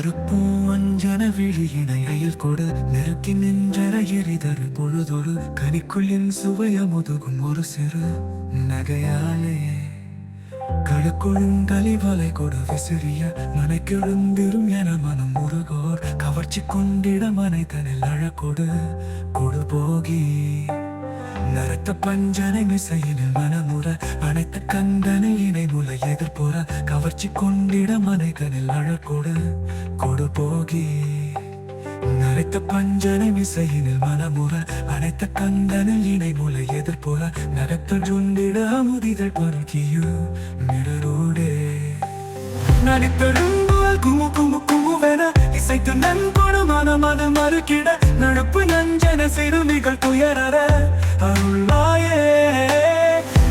அறுப்பும் அஞ்சன விழியினை அயில் கொடு நெருக்கி நின்றர எரிதரு பொழுதொரு கனிக்குள்ளின் சுவைய முதுகும் ஒரு சிறு நகையாலே கழுக்குழுந்தலி வலை கொடு விசிறிய மனைக்கெழுந்திரும் என மனம் முருகோர் கவர்ச்சி கொண்டிட மனைதனில் அழக்கொடு கொடு போகி நரத்த பஞ்சனை மிசையினில் மனமுற அனைத்த கந்தனை இணை முலை எதிர்ப்புற கவர்ச்சி கொண்டிட மனைதனில் அழக்கொடு கொடு போகி நரைத்த பஞ்சனை மிசையினில் மனமுற அனைத்த கந்தனில் இணை முலை எதிர்ப்புற நடத்த ஜுண்டிட அமுதிதழ் பருகியு மிடரோடே நடித்தருங்குவல் குமு குமு குமுவென இசைத்து நன்கொடு மனமது மறுக்கிட நடப்பு நஞ்சன சிறுமிகள் துயரற அருளாயே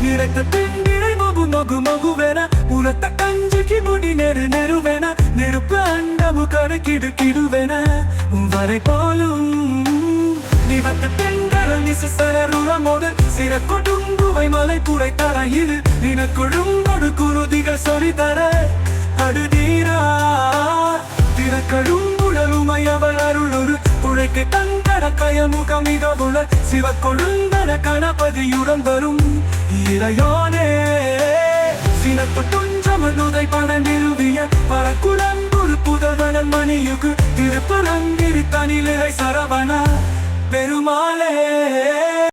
நிறைத்த பெண்களை மகு மகு மகுவென உரத்த கஞ்சிக்கு முடி நெரு நெருவென நெருப்பு அண்டமு கடுக்கிடு கிடுவென வரை போலும் நிவத்த பெண்கள் நிசரருளமோடு சிற கொடுங்குவை மலை புரை தரையில் நினக்கொழுங்கொடு குருதிகள் சொரிதர அடுதீரா திறக்கடும் உடலுமையவள் அருளொரு உழைக்கு தங்கட கயமுகமிகவுள சிவ கொழுந்தன கணபதியுடன் வரும் இறையோனே சினப்பு துஞ்சமனுதை பண நிறுவிய பரக்குடம்புரு புதவனன் மணியுகு திருப்பரங்கிரி தனிலை சரவண பெருமாளே.